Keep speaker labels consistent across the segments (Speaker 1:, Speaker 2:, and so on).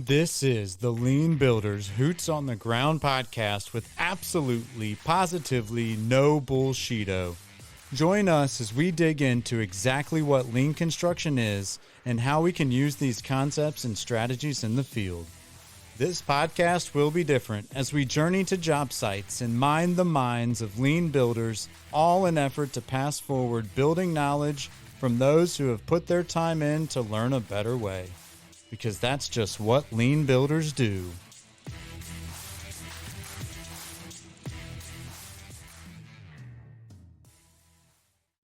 Speaker 1: This is the Lean Builders Hoots on the Ground podcast with absolutely, positively no bullshito. Join us as we dig into exactly what lean construction is and how we can use these concepts and strategies in the field. This podcast will be different as we journey to job sites and mine the minds of lean builders, all in effort to pass forward building knowledge from those who have put their time in to learn a better way. Because that's just what lean builders do.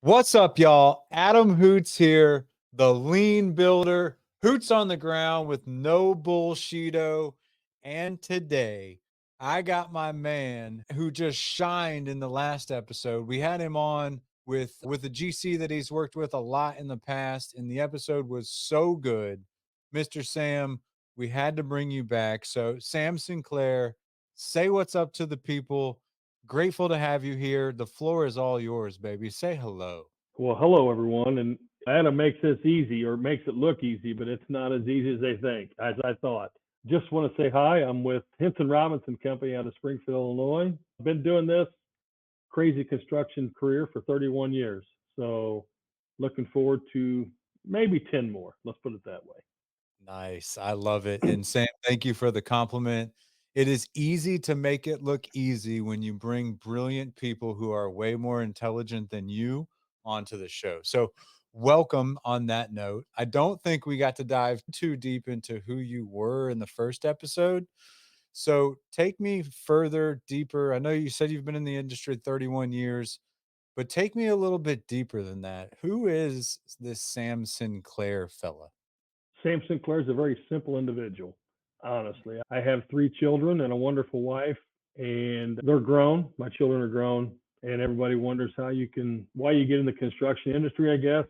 Speaker 1: What's up, y'all? Adam Hoots here, the lean builder, Hoots on the ground with no bullshito. And today, I got my man who just shined in the last episode. We had him on with the GC that he's worked with a lot in the past, and the episode was so good. Mr. Sam, we had to bring you back. So, Sam Sinclair, say what's up to the people. Grateful to have you here. The floor is all yours, baby. Say hello.
Speaker 2: Well, hello, everyone. And Adam makes this easy, or makes it look easy, but it's not as easy as they think, as I thought. Just want to say hi. I'm with Henson Robinson Company out of Springfield, Illinois. I've been doing this crazy construction career for 31 years. So looking forward to maybe 10 more. Let's put it that way.
Speaker 1: Nice. I love it. And Sam, thank you for the compliment. It is easy to make it look easy when you bring brilliant people who are way more intelligent than you onto the show. So, welcome on that note. I don't think we got to dive too deep into who you were in the first episode. So, take me further, deeper. I know you said you've been in the industry 31 years, but take me a little bit deeper than that. Who is this Sam Sinclair fella?
Speaker 2: Sam Sinclair is a very simple individual, honestly. I have 3 children and a wonderful wife, and they're grown. My children are grown, and everybody wonders why you get in the construction industry, I guess.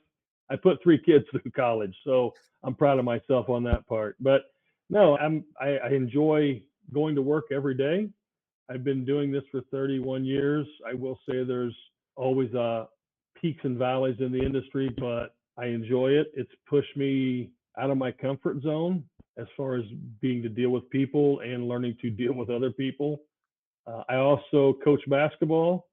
Speaker 2: I put 3 kids through college, so I'm proud of myself on that part. But no, I enjoy going to work every day. I've been doing this for 31 years. I will say there's always peaks and valleys in the industry, but I enjoy it. It's pushed me out of my comfort zone as far as being to deal with people and learning to deal with other people. I also coach basketball.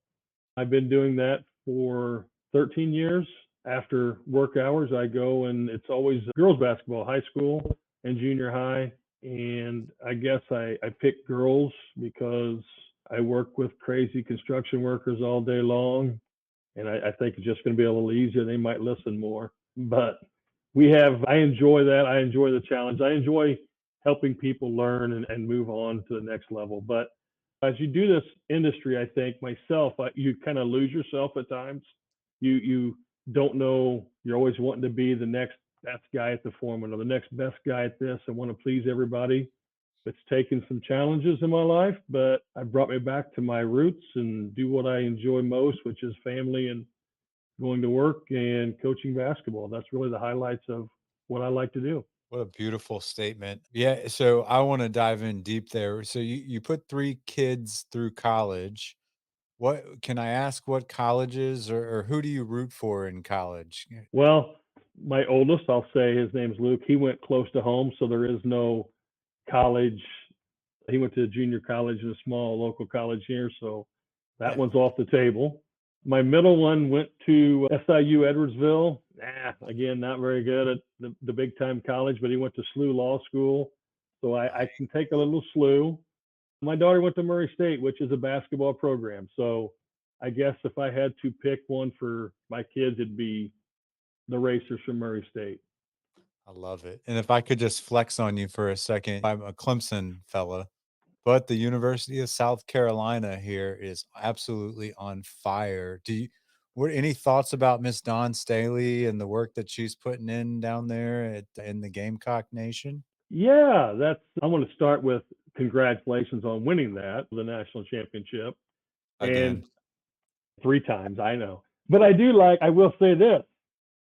Speaker 2: I've been doing that for 13 years. After work hours, I go, and it's always girls basketball, high school and junior high. And I guess I pick girls because I work with crazy construction workers all day long. And I think it's just going to be a little easier. They might listen more. But I enjoy that. I enjoy the challenge. I enjoy helping people learn and move on to the next level. But as you do this industry, I think myself, you kind of lose yourself at times. You don't know. You're always wanting to be the next best guy at the foreman or the next best guy at this and want to please everybody. It's taken some challenges in my life, but I brought me back to my roots and do what I enjoy most, which is family and going to work and coaching basketball. That's really the highlights of what I like to do.
Speaker 1: What a beautiful statement. Yeah. So I want to dive in deep there. So you put 3 kids through college. What can I ask what colleges or who do you root for in college?
Speaker 2: Well, my oldest, I'll say his name's Luke. He went close to home, so there is no college. He went to junior college in a small local college here, so that
Speaker 1: Yeah.
Speaker 2: one's off the table. My middle one went to SIU Edwardsville. Again, not very good at the big time college, but he went to SLU Law School. So I can take a little SLU. My daughter went to Murray State, which is a basketball program. So I guess if I had to pick one for my kids, it'd be the Racers from Murray State.
Speaker 1: I love it. And if I could just flex on you for a second, I'm a Clemson fella, but the University of South Carolina here is absolutely on fire. What any thoughts about Miss Dawn Staley and the work that she's putting in down there in the Gamecock Nation?
Speaker 2: Yeah, I want to start with congratulations on winning the national championship. And
Speaker 1: Again.
Speaker 2: 3 times, I know. But I will say this,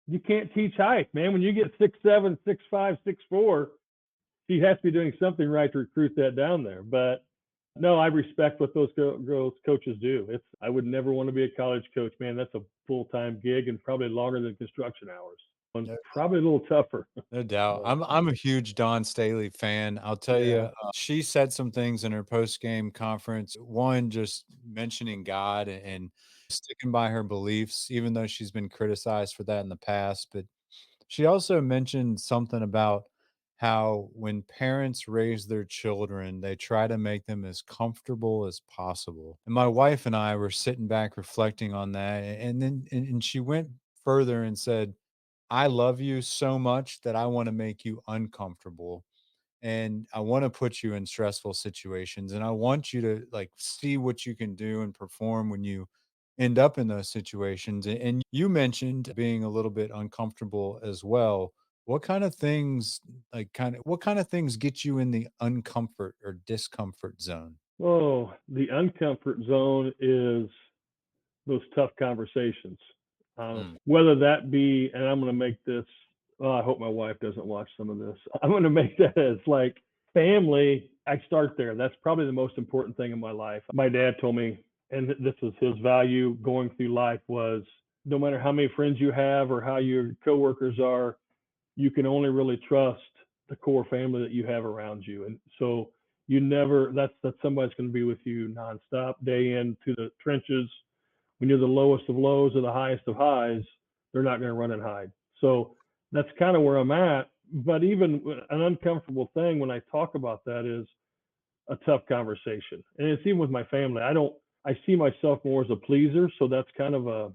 Speaker 2: you can't teach height, man. When you get 6'7", 6'5", 6'4", she has to be doing something right to recruit that down there. But no, I respect what those girls coaches do. I would never want to be a college coach, man. That's a full-time gig and probably longer than construction hours. and
Speaker 1: No,
Speaker 2: probably a little tougher.
Speaker 1: no doubt.
Speaker 2: But
Speaker 1: I'm a huge Dawn Staley fan. I'll tell you,
Speaker 2: yeah.
Speaker 1: she said some things in her post game conference. One, just mentioning God and sticking by her beliefs, even though she's been criticized for that in the past. But she also mentioned something about how when parents raise their children, they try to make them as comfortable as possible. And my wife and I were sitting back reflecting on that. And then and she went further and said, I love you so much that I want to make you uncomfortable and I want to put you in stressful situations and I want you to like see what you can do and perform when you end up in those situations. And you mentioned being a little bit uncomfortable as well. What kind of things what kind of things get you in the uncomfort or discomfort zone?
Speaker 2: Oh, the uncomfort zone is those tough conversations, honest.
Speaker 1: Mm,
Speaker 2: Whether that be, and I'm going to make this, oh, I hope my wife doesn't watch some of this. I'm going to make that as like family. I start there. That's probably the most important thing in my life. My dad told me, and this was his value going through life was no matter how many friends you have or how your coworkers are, you can only really trust the core family that you have around you. And so you never, that's somebody's going to be with you nonstop, day in to the trenches. When you're the lowest of lows or the highest of highs, they're not going to run and hide. So that's kind of where I'm at. But even an uncomfortable thing when I talk about that is a tough conversation. And it's even with my family. I see myself more as a pleaser. So that's kind of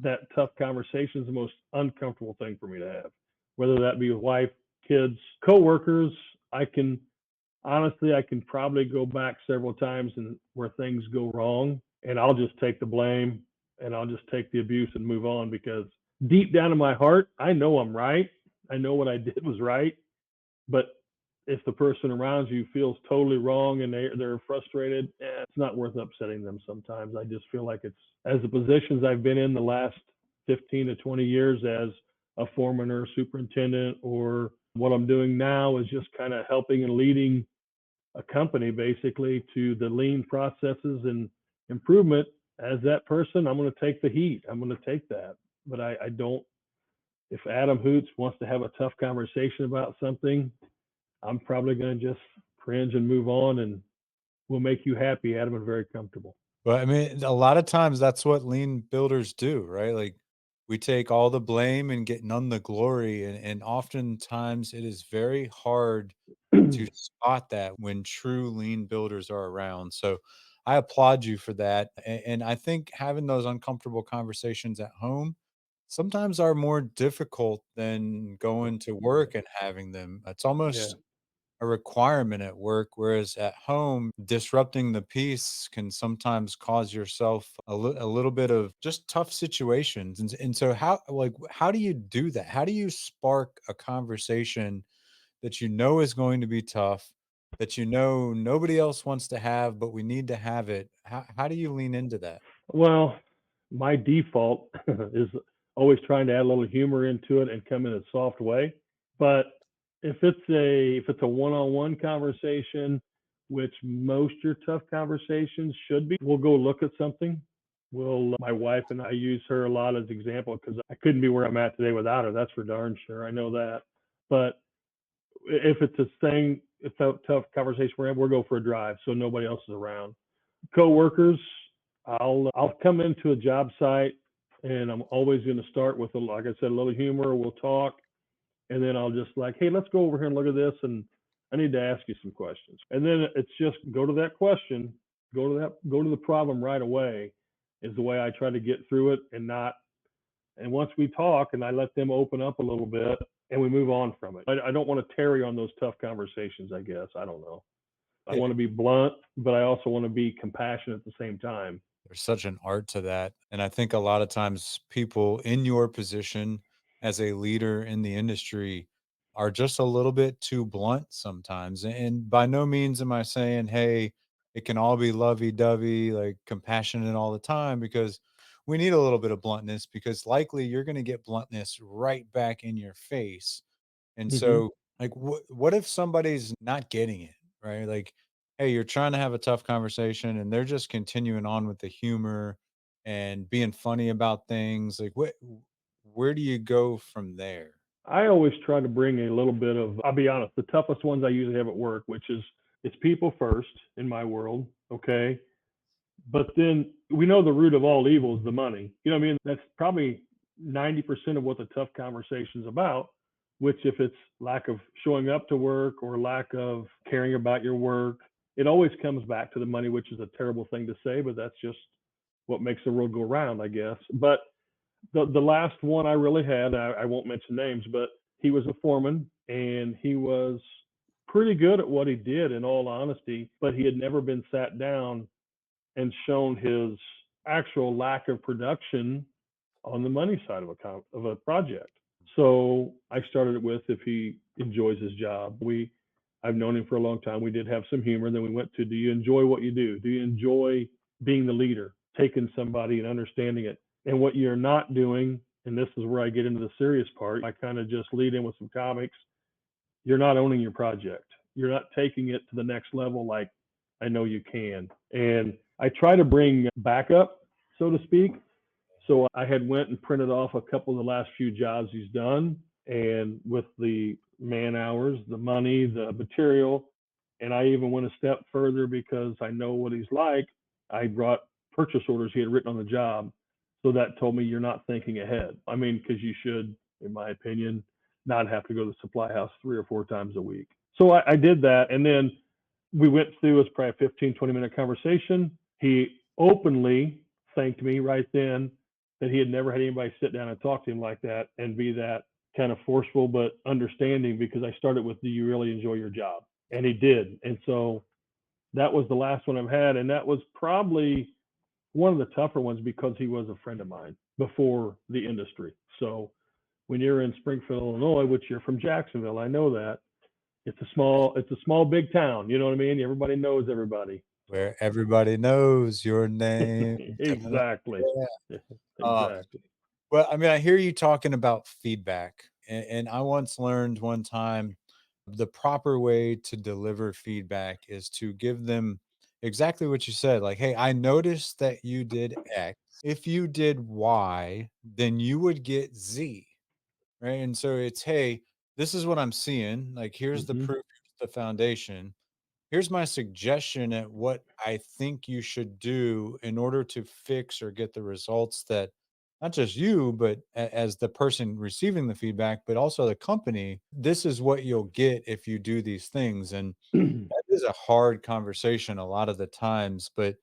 Speaker 2: that tough conversation is the most uncomfortable thing for me to have, whether that be with wife, kids, coworkers. I can honestly, I can probably go back several times and where things go wrong, and I'll just take the blame and I'll just take the abuse and move on because deep down in my heart, I know I'm right. I know what I did was right, but if the person around you feels totally wrong and they're frustrated, it's not worth upsetting them sometimes. I just feel like it's as the positions I've been in the last 15 to 20 years as a foreman or a superintendent, or what I'm doing now is just kind of helping and leading a company basically to the lean processes and improvement. As that person, I'm going to take the heat. I'm going to take that. But I don't, if Adam Hoots wants to have a tough conversation about something, I'm probably going to just cringe and move on, and we'll make you happy, Adam, and very comfortable.
Speaker 1: but I mean, a lot of times that's what lean builders do, right? Like we take all the blame and get none the glory. And oftentimes it is very hard to spot that when true lean builders are around. So I applaud you for that. And I think having those uncomfortable conversations at home sometimes are more difficult than going to work and having them. It's
Speaker 2: Yeah.
Speaker 1: almost a requirement at work, whereas at home, disrupting the peace can sometimes cause yourself a little bit of just tough situations. And so how do you do that? How do you spark a conversation that you know is going to be tough, that you know nobody else wants to have, but we need to have it? How do you lean into that?
Speaker 2: Well, my default is always trying to add a little humor into it and come in a soft way. But if it's a one-on-one conversation, which most your tough conversations should be, we'll go look at something. My wife and I use her a lot as example because I couldn't be where I'm at today without her. That's for darn sure. I know that. But if it's a thing, it's a tough conversation we'll go for a drive so nobody else is around. Coworkers, I'll come into a job site and I'm always going to start with like I said, a little humor. We'll talk, and then I'll just like, hey, let's go over here and look at this, and I need to ask you some questions. And then it's just go to that question, go to the problem right away. Is the way I try to get through it and not. And once we talk, and I let them open up a little bit, and we move on from it. I don't want to tarry on those tough conversations. I guess I don't know. I want to be blunt, but I also want to be compassionate at the same time.
Speaker 1: There's such an art to that. And I think a lot of times people in your position as a leader in the industry are just a little bit too blunt sometimes. And by no means am I saying, hey, it can all be lovey dovey, like compassionate all the time, because we need a little bit of bluntness because likely you're going to get bluntness right back in your face. And
Speaker 2: Mm-hmm.
Speaker 1: so, like, what if somebody's not getting it, right? Like, hey, you're trying to have a tough conversation and they're just continuing on with the humor and being funny about things. Like, where do you go from there?
Speaker 2: I always try to bring a little bit of, I'll be honest, the toughest ones I usually have at work, which is it's people first in my world. Okay. But then we know the root of all evil is the money. You know what I mean? That's probably 90% of what the tough conversation is about, which if it's lack of showing up to work or lack of caring about your work, it always comes back to the money, which is a terrible thing to say, but that's just what makes the world go round, I guess. But the last one I really had, I won't mention names, but he was a foreman and he was pretty good at what he did in all honesty, but he had never been sat down and shown his actual lack of production on the money side of a project. So I started it with if he enjoys his job. I've known him for a long time. We did have some humor. And then we went to, do you enjoy what you do? Do you enjoy being the leader, taking somebody and understanding it? And what you're not doing, and this is where I get into the serious part, I kind of just lead in with some comics. You're not owning your project. You're not taking it to the next level like I know you can. And I try to bring backup, so to speak. So I had went and printed off a couple of the last few jobs he's done, and with the man hours, the money, the material, and I even went a step further because I know what he's like. I brought purchase orders he had written on the job. So that told me you're not thinking ahead. I mean, because you should, in my opinion, not have to go to the supply house 3 or 4 times a week. So I did that. And then we went through, it was probably a 15, 20-minute conversation. He openly thanked me right then that he had never had anybody sit down and talk to him like that and be that kind of forceful but understanding, because I started with, do you really enjoy your job? And he did. And so that was the last one I've had. And that was probably one of the tougher ones because he was a friend of mine before the industry. So when you're in Springfield, Illinois, which you're from Jacksonville, I know that it's a small, big town. You know what I mean? Everybody knows everybody.
Speaker 1: Where everybody knows your name.
Speaker 2: Exactly.
Speaker 1: Yeah. Um,
Speaker 2: Exactly.
Speaker 1: well, I mean, I hear you talking about feedback, and I once learned one time the proper way to deliver feedback is to give them exactly what you said. Like, hey, I noticed that you did X. If you did Y, then you would get Z. Right. And so it's, hey, this is what I'm seeing. Like, here's the
Speaker 2: Mm-hmm.
Speaker 1: proof, here's the foundation. Here's my suggestion at what I think you should do in order to fix or get the results that not just you, but as the person receiving the feedback, but also the company. This is what you'll get if you do these things. And that is a hard conversation a lot of the times, but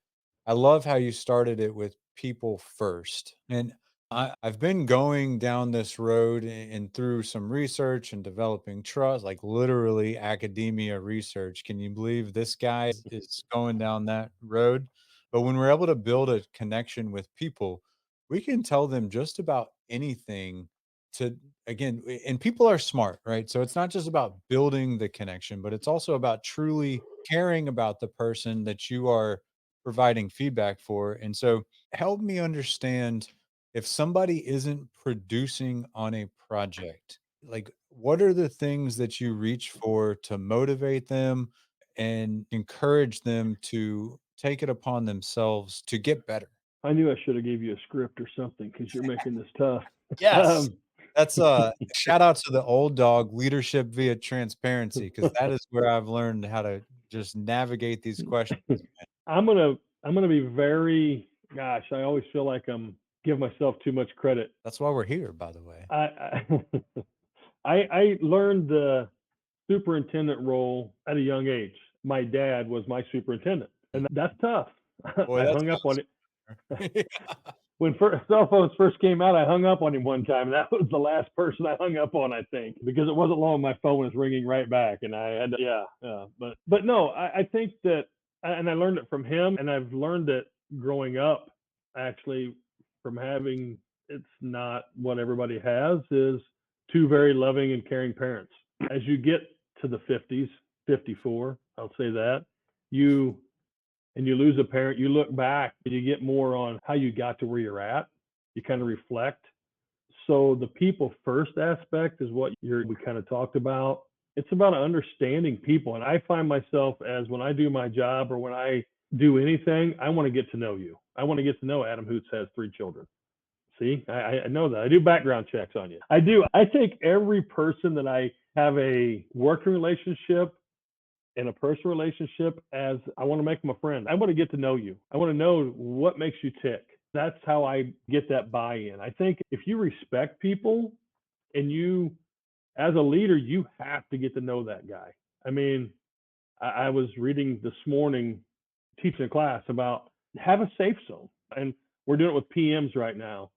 Speaker 1: I love how you started it with people first. And I've been going down this road and through some research and developing trust, like literally academia research. Can you believe this guy is going down that road? But when we're able to build a connection with people, we can tell them just about anything to, again, and people are smart, right? So it's not just about building the connection, but it's also about truly caring about the person that you are providing feedback for. And so help me understand, if somebody isn't producing on a project, like what are the things that you reach for to motivate them and encourage them to take it upon themselves to get better?
Speaker 2: I knew I should have gave you a script or something because you're making this tough.
Speaker 1: Yes.
Speaker 2: Um,
Speaker 1: That's shout out to the old dog, leadership via transparency, because that is where I've learned how to just navigate these questions.
Speaker 2: I'm gonna I'm gonna be very, gosh, I always feel like I'm give myself too much credit.
Speaker 1: That's why we're here, by the way.
Speaker 2: I I learned the superintendent role at a young age. My dad was my superintendent, and that's tough.
Speaker 1: Boy,
Speaker 2: I
Speaker 1: that's
Speaker 2: hung up on it
Speaker 1: yeah.
Speaker 2: when cell phones first came out. I hung up on him one time. That was the last person I hung up on, I think, because it wasn't long. My phone was ringing right back, and I had to, but no, I think that, and I learned it from him, and I've learned it growing up, actually, from having. It's not what everybody has. Is two very loving and caring parents. As you get to the 50s, 54, I'll say that you and you lose a parent, you look back and you get more on how you got to where you're at. You kind of reflect. So the people first aspect is what we kind of talked about. It's about understanding people. And I find myself, as when I do my job or when I do anything, I want to get to know you. I want to get to know Adam Hoots has 3 children. See, I know that. I do background checks on you. I do. I take every person that I have a working relationship and a personal relationship as I want to make them a friend. I want to get to know you. I want to know what makes you tick. That's how I get that buy-in. I think if you respect people and you, as a leader, you have to get to know that guy. I mean, I was reading this morning, teaching a class about have a safe zone. And we're doing it with PMs right now.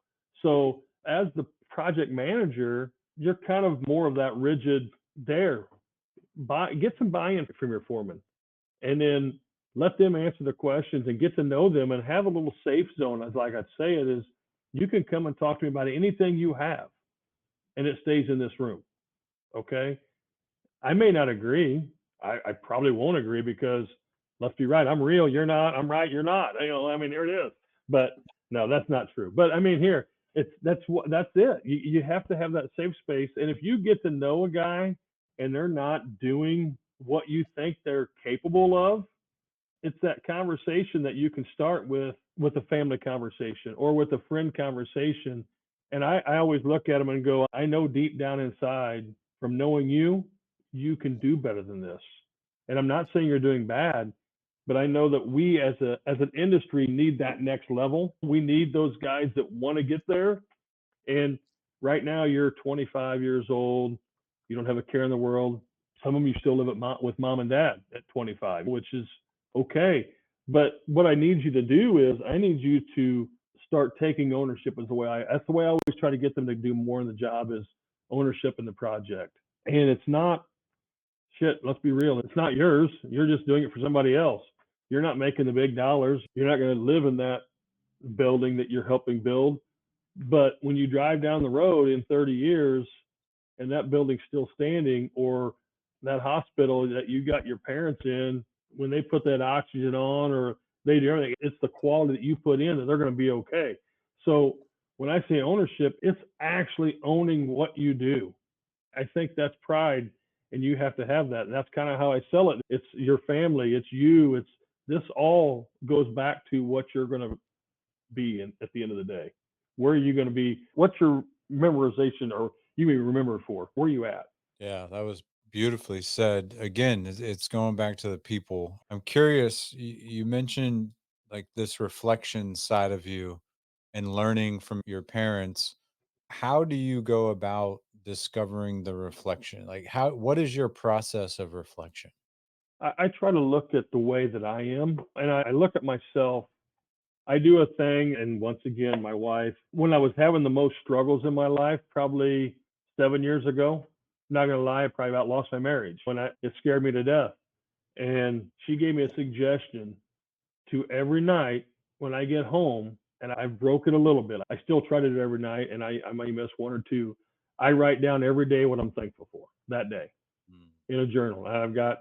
Speaker 2: So as the project manager, you're kind of more of that rigid there. Get some buy-in from your foreman and then let them answer the questions and get to know them and have a little safe zone. As like I'd say it is, you can come and talk to me about anything you have and it stays in this room. Okay. I may not agree. I probably won't agree because let's be right. I'm real. You're not. I'm right. You're not. I mean, here it is. But no, that's not true. But I mean, here that's it. You have to have that safe space. And if you get to know a guy and they're not doing what you think they're capable of, it's that conversation that you can start with a family conversation or with a friend conversation. And I always look at them and go, I know deep down inside from knowing you, you can do better than this. And I'm not saying you're doing bad, but I know that we as an industry need that next level. We need those guys that want to get there. And right now you're 25 years old. You don't have a care in the world. Some of them you still live with mom and dad at 25, which is okay. But what I need you to do is I need you to start taking ownership. That's the way I always try to get them to do more in the job is ownership in the project. And it's not shit, let's be real. It's not yours. You're just doing it for somebody else. You're not making the big dollars. You're not going to live in that building that you're helping build. But when you drive down the road in 30 years and that building's still standing, or that hospital that you got your parents in, when they put that oxygen on or they do everything, it's the quality that you put in that they're going to be okay. So when I say ownership, it's actually owning what you do. I think that's pride, and you have to have that. And that's kind of how I sell it. It's your family, it's you, it's this all goes back to what you're going to be at the end of the day. Where are you going to be? What's your memorization or you may remember for? Where are you at?
Speaker 1: Yeah, that was beautifully said. Again, it's going back to the people. I'm curious, you mentioned like this reflection side of you and learning from your parents. How do you go about discovering the reflection? Like what is your process of reflection?
Speaker 2: I try to look at the way that I am, and I look at myself. I do a thing, and once again, my wife, when I was having the most struggles in my life, probably 7 years ago, not gonna lie, I probably about lost my marriage when it scared me to death. And she gave me a suggestion to every night when I get home, and I've broken a little bit. I still try to do it every night, and I may miss one or two. I write down every day what I'm thankful for that day in a journal. I've got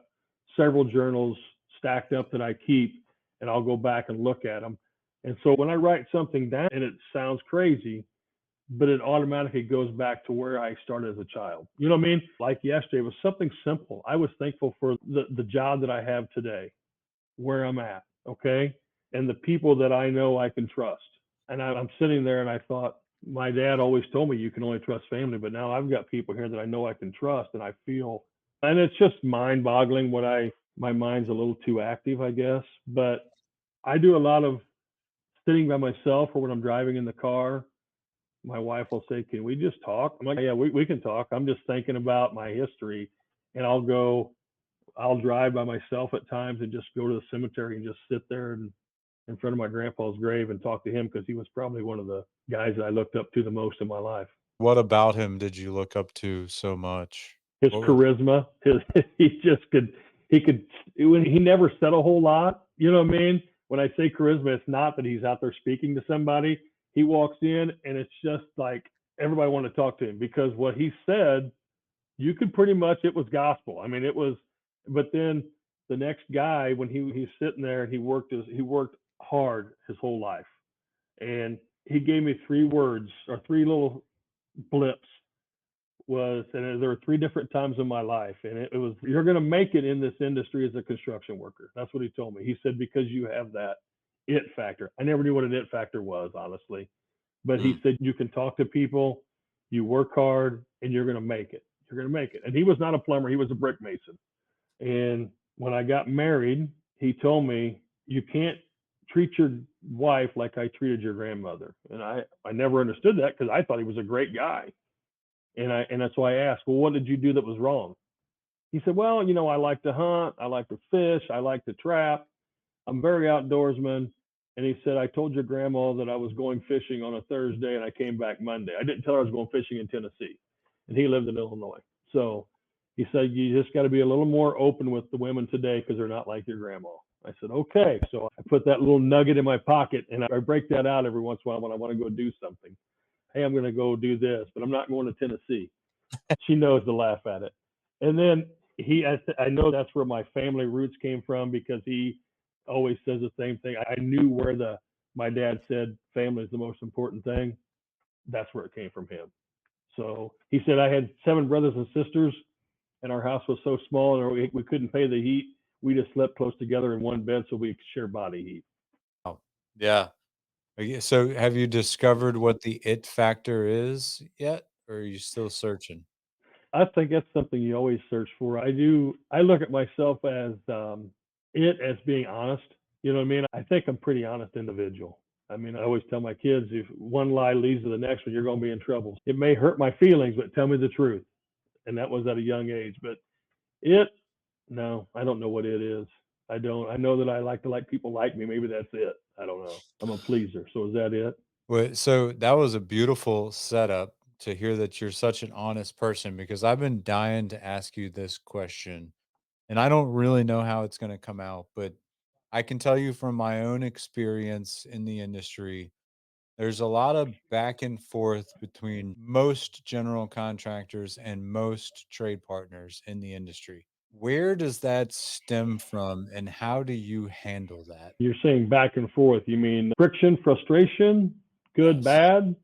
Speaker 2: several journals stacked up that I keep, and I'll go back and look at them. And so when I write something down, and it sounds crazy, but it automatically goes back to where I started as a child. You know what I mean? Like yesterday, it was something simple. I was thankful for the job that I have today, where I'm at, okay? And the people that I know I can trust. And I'm sitting there and I thought, my dad always told me you can only trust family, but now I've got people here that I know I can trust, and I feel, and it's just mind boggling my mind's a little too active, I guess. But I do a lot of sitting by myself, or when I'm driving in the car, my wife will say, can we just talk? I'm like, yeah, we can talk. I'm just thinking about my history, and I'll drive by myself at times and just go to the cemetery and just sit there and in front of my grandpa's grave and talk to him, because he was probably one of the guys that I looked up to the most in my life.
Speaker 1: What about him did you look up to so much?
Speaker 2: His
Speaker 1: What was
Speaker 2: charisma, he just he never said a whole lot. You know what I mean? When I say charisma, it's not that he's out there speaking to somebody. He walks in and it's just like everybody wanted to talk to him, because what he said, you could pretty much, it was gospel. I mean, it was, but then the next guy, when he's sitting there and he worked hard his whole life. And he gave me three words or three little blips and there were three different times in my life. And it was, you're going to make it in this industry as a construction worker. That's what he told me. He said, because you have that it factor. I never knew what an it factor was, honestly. But he said, you can talk to people, you work hard, and you're going to make it. You're going to make it. And he was not a plumber, he was a brick mason. And when I got married, he told me, you can't treat your wife like I treated your grandmother. And I never understood that because I thought he was a great guy. And that's why I asked, well, what did you do that was wrong? He said, well, I like to hunt, I like to fish, I like to trap. I'm very outdoorsman. And he said, I told your grandma that I was going fishing on a Thursday and I came back Monday. I didn't tell her I was going fishing in Tennessee. And he lived in Illinois. So he said, you just got to be a little more open with the women today because they're not like your grandma. I said, okay. So I put that little nugget in my pocket and I break that out every once in a while when I want to go do something. Hey, I'm going to go do this, but I'm not going to Tennessee. She knows to laugh at it. And then I know that's where my family roots came from because he always says the same thing. I knew where my dad said family is the most important thing. That's where it came from him. So he said I had 7 brothers and sisters, and our house was so small and we couldn't pay the heat. We just slept close together in one bed so we could share body heat.
Speaker 1: Oh, yeah. So have you discovered what the it factor is yet, or are you still searching?
Speaker 2: I think that's something you always search for. I do. I look at myself as it as being honest. You know what I mean? I think I'm a pretty honest individual. I mean, I always tell my kids if one lie leads to the next one, you're going to be in trouble. It may hurt my feelings, but tell me the truth. And that was at a young age. But no, I don't know what it is. I don't. I know that I like to like people like me. Maybe that's it. I don't know. I'm a pleaser. So is that it?
Speaker 1: Well, so that was a beautiful setup to hear that you're such an honest person because I've been dying to ask you this question and I don't really know how it's going to come out, but I can tell you from my own experience in the industry, there's a lot of back and forth between most general contractors and most trade partners in the industry. Where does that stem from and how do you handle that?
Speaker 2: You're saying back and forth. You mean friction, frustration, good,
Speaker 1: Yes.
Speaker 2: bad?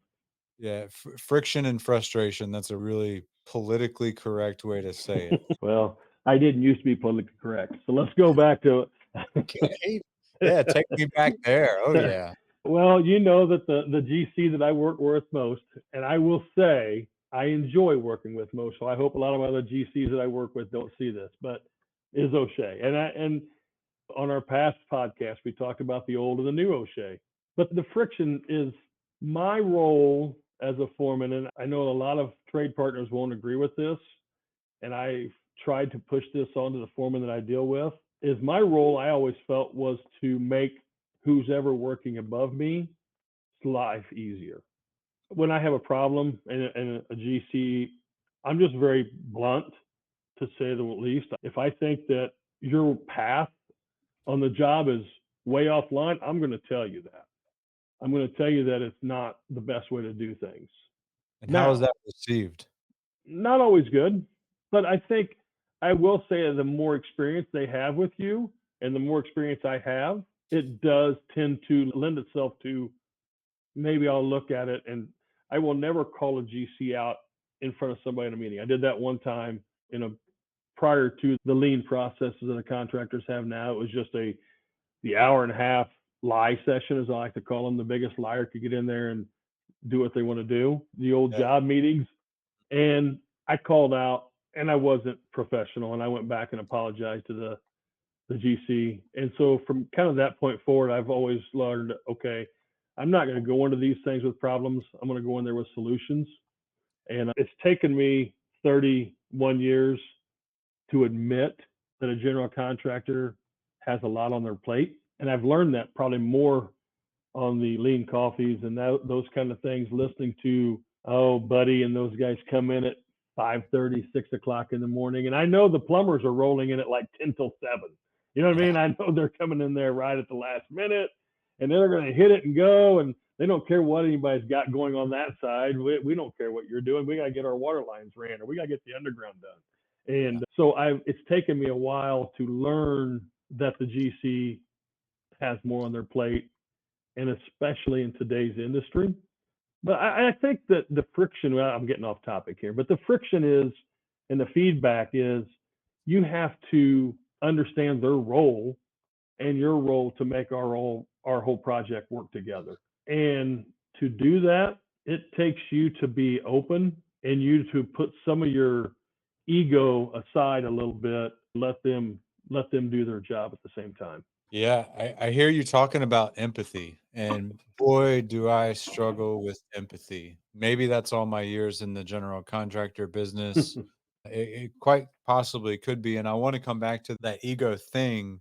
Speaker 1: Yeah, friction and frustration. That's a really politically correct way to say it.
Speaker 2: Well, I didn't used to be politically correct. So let's go back to
Speaker 1: Okay. Yeah, take me back there. Oh
Speaker 2: it.
Speaker 1: yeah.
Speaker 2: Well, you know that the GC that I work with most, and I will say I enjoy working with most. So I hope a lot of other GCs that I work with don't see this, but is O'Shea. And on our past podcast, we talked about the old and the new O'Shea. But the friction is my role as a foreman, and I know a lot of trade partners won't agree with this, and I've tried to push this onto the foreman that I deal with, is my role I always felt was to make who's ever working above me life easier. When I have a problem in a GC, I'm just very blunt to say the least. If I think that your path on the job is way offline, I'm going to tell you that. I'm going to tell you that it's not the best way to do things.
Speaker 1: And how is
Speaker 2: Now,
Speaker 1: that received?
Speaker 2: not always good, but I think I will say the more experience they have with you and the more experience I have, it does tend to lend itself to maybe I'll look at it and I will never call a GC out in front of somebody in a meeting. I did that one time prior to the lean processes that the contractors have now. It was just the hour and a half lie session, as I like to call them. The biggest liar could get in there and do what they want to do. The old
Speaker 1: Yeah.
Speaker 2: job meetings. And I called out and I wasn't professional and I went back and apologized to the GC. And so from kind of that point forward, I've always learned, okay, I'm not going to go into these things with problems. I'm going to go in there with solutions. And it's taken me 31 years to admit that a general contractor has a lot on their plate. And I've learned that probably more on the lean coffees and those kind of things, listening to, oh, Buddy and those guys come in at 5:30, 6 o'clock in the morning. And I know the plumbers are rolling in at like 10 till 7. You know what I
Speaker 1: Yeah.
Speaker 2: mean? I know they're coming in there right at the last minute and they're going to hit it and go. And they don't care what anybody's got going on that side. We don't care what you're doing. We got to get our water lines ran or we got to get the underground done.
Speaker 1: Yeah.
Speaker 2: And so it's taken me a while to learn that the GC has more on their plate, and especially in today's industry. But I think that the friction, well, I'm getting off topic here, but the friction is, and the feedback is, you have to understand their role and your role to make our whole project work together. And To do that, it takes you to be open and you to put some of your ego aside a little bit, let them do their job at the same time.
Speaker 1: Yeah, I hear you talking about empathy, and boy, do I struggle with empathy. Maybe that's all my years in the general contractor business. It quite possibly could be, and I want to come back to that ego thing.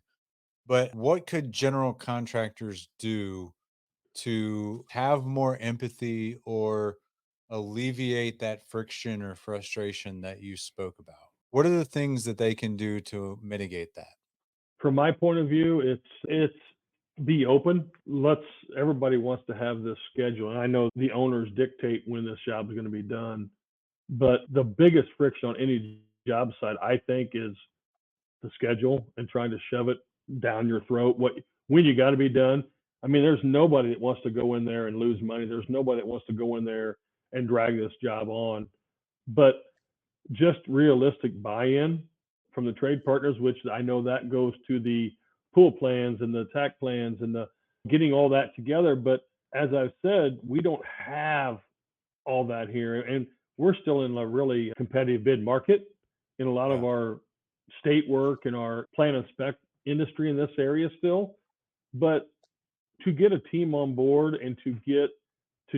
Speaker 1: But what could general contractors do to have more empathy or alleviate that friction or frustration that you spoke about? What are the things that they can do to mitigate that?
Speaker 2: From my point of view, it's be open. Let's Everybody wants to have this schedule. And I know the owners dictate when this job is going to be done, but the biggest friction on any job site, I think, is the schedule and trying to shove it down your throat. What When you got to be done. I mean, there's nobody that wants to go in there and lose money. There's nobody that wants to go in there and drag this job on. But just realistic buy-in from the trade partners, which I know that goes to the pool plans and the tack plans and the getting all that together. But as I've said, we don't have all that here, and we're still in a really competitive bid market in a lot of
Speaker 1: Yeah.
Speaker 2: our state work and our plan and spec industry in this area still. But to get a team on board and to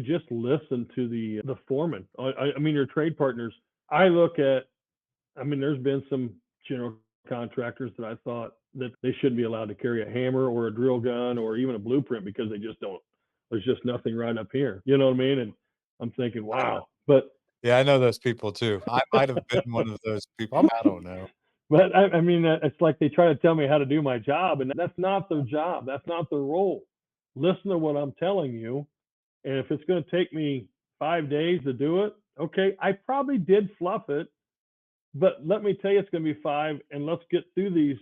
Speaker 2: just listen to the foreman. I mean, your trade partners. I look at. I mean, there's been some general contractors that I thought that they shouldn't be allowed to carry a hammer or a drill gun or even a blueprint because they just don't. There's just nothing right up here. You know what I mean? And I'm thinking,
Speaker 1: I know.
Speaker 2: wow. But
Speaker 1: Yeah, I know those people too. I might have been one of those people. I don't know.
Speaker 2: I mean, it's like they try to tell me how to do my job, and that's not their job. That's not their role. Listen to what I'm telling you, and if it's going to take me 5 days to do it, okay, I probably did fluff it, but let me tell you, it's going to be five, and let's get through these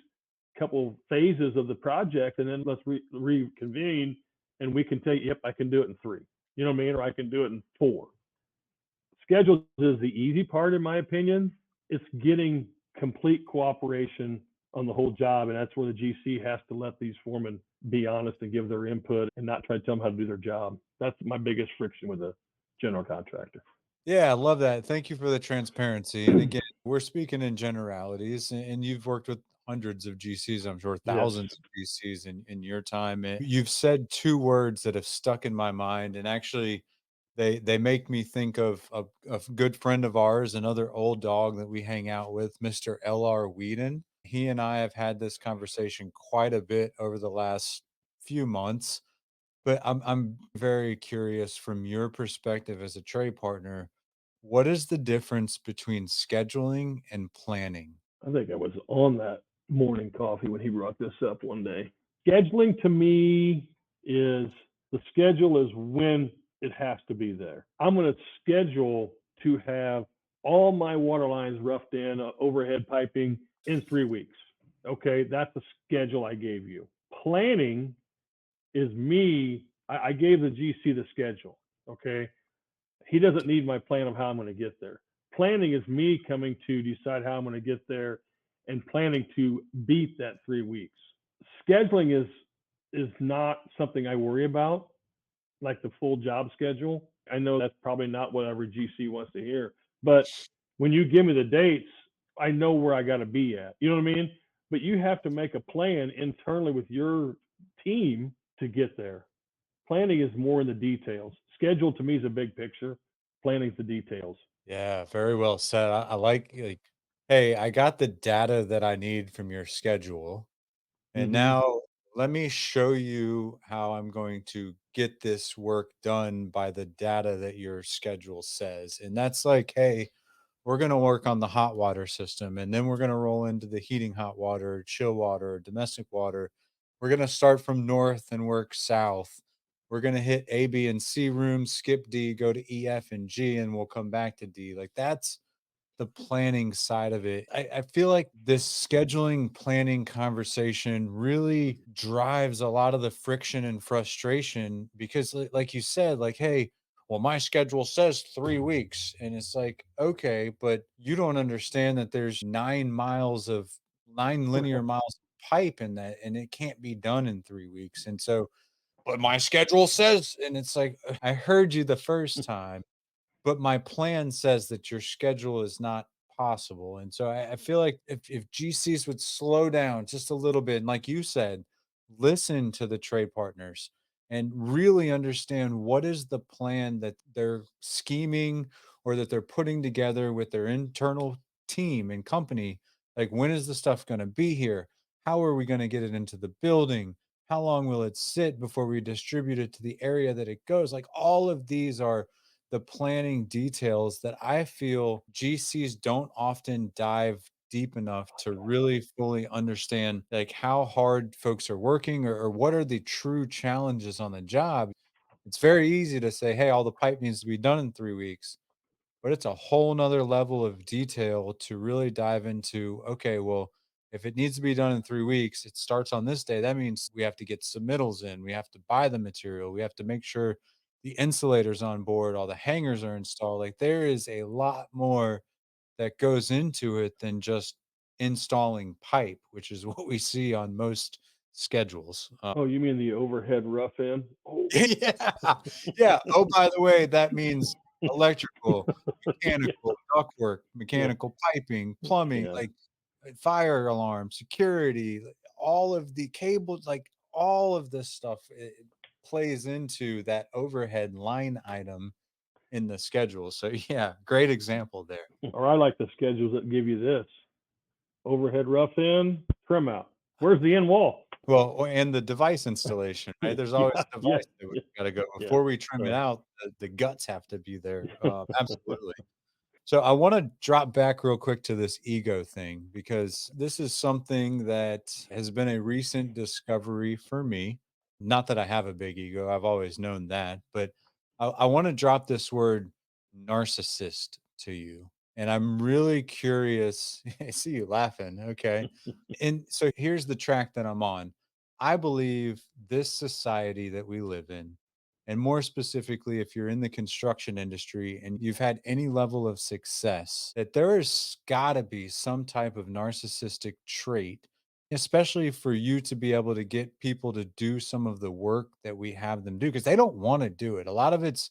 Speaker 2: couple phases of the project, and then let's reconvene, and we can tell you, yep, I can do it in three. You know what I mean? Or I can do it in four. Schedule is the easy part, in my opinion. It's getting complete cooperation on the whole job, and that's where the GC has to let these foremen be honest and give their input and not try to tell them how to do their job. That's my biggest friction with a general contractor.
Speaker 1: Yeah, I love that. Thank you for the transparency. And again, we're speaking in generalities, and you've worked with hundreds of GCs, I'm sure
Speaker 2: Yes.
Speaker 1: thousands of GCs in your time. And you've said two words that have stuck in my mind, and actually, they make me think of a good friend of ours, another old dog that we hang out with, Mr. L.R. Whedon. He and I have had this conversation quite a bit over the last few months, but I'm very curious from your perspective as a trade partner, what is the difference between scheduling and planning?
Speaker 2: I think I was on that morning coffee when he brought this up one day. Scheduling to me is the schedule is when it has to be there. I'm going to schedule to have all my water lines roughed in, overhead piping in 3 weeks. Okay, that's the schedule I gave you. Planning is me. I gave the GC the schedule. Okay, he doesn't need my plan of how I'm going to get there. Planning is me coming to decide how I'm going to get there and planning to beat that 3 weeks. Scheduling is not something I worry about, like the full job schedule. I know that's probably not what every GC wants to hear, but when you give me the dates, I know where I got to be at. You know what I mean? But you have to make a plan internally with your team to get there. Planning is more in the details. Schedule to me is a big picture. Planning is the details.
Speaker 1: Yeah, very well said. I like, hey, I got the data that I need from your schedule. And
Speaker 2: Mm-hmm.
Speaker 1: now let me show you how I'm going to get this work done by the data that your schedule says. And that's like, hey, we're going to work on the hot water system, and then we're going to roll into the heating hot water, chill water, domestic water. We're going to start from north and work south. We're going to hit A, B, and C rooms, skip D, go to E, F, and G, and we'll come back to D. Like that's the planning side of it. I feel like this scheduling planning conversation really drives a lot of the friction and frustration because, like you said, like, hey, well, my schedule says 3 weeks. And it's like, okay, but you don't understand that there's 9 miles of 9 linear
Speaker 2: Right.
Speaker 1: miles of pipe in that, and it can't be done in 3 weeks. And so but my schedule says, and it's like, I heard you the first time, but my plan says that your schedule is not possible. And so I feel like if GCs would slow down just a little bit, and like you said, listen to the trade partners and really understand what is the plan that they're scheming or that they're putting together with their internal team and company. Like, when is the stuff going to be here? How are we going to get it into the building? How long will it sit before we distribute it to the area that it goes? Like, all of these are the planning details that I feel GCs don't often dive deep enough to really fully understand, like, how hard folks are working, or what are the true challenges on the job. It's very easy to say, hey, all the pipe needs to be done in 3 weeks, but it's a whole nother level of detail to really dive into. Okay, well, if it needs to be done in 3 weeks, it starts on this day. That means we have to get submittals in, we have to buy the material, we have to make sure the insulators on board, all the hangers are installed. Like, there is a lot more that goes into it than just installing pipe, which is what we see on most schedules.
Speaker 2: Oh, you mean the overhead rough end? Oh,
Speaker 1: Yeah, yeah. Oh, by the way, that means electrical, mechanical, ductwork,
Speaker 2: yeah,
Speaker 1: mechanical piping, plumbing,
Speaker 2: yeah.
Speaker 1: like, fire alarm, security, like, all of the cables, like, all of this stuff, it plays into that overhead line item in the schedule. So, yeah, great example there.
Speaker 2: Or I like the schedules that give you this overhead rough end, trim out. Where's the end wall?
Speaker 1: Well, and the device installation, right? There's
Speaker 2: Yeah,
Speaker 1: always a
Speaker 2: yeah,
Speaker 1: device that we
Speaker 2: yeah,
Speaker 1: gotta go
Speaker 2: yeah.
Speaker 1: before we trim it
Speaker 2: So,
Speaker 1: out. The guts have to be there. Absolutely. So I want to drop back real quick to this ego thing, because this is something that has been a recent discovery for me. Not that I have a big ego, I've always known that, but I want to drop this word narcissist to you. And I'm really curious. I see you laughing. Okay. And so here's the track that I'm on. I believe this society that we live in, and more specifically, if you're in the construction industry and you've had any level of success, that there has got to be some type of narcissistic trait, especially for you to be able to get people to do some of the work that we have them do, because they don't want to do it. A lot of it's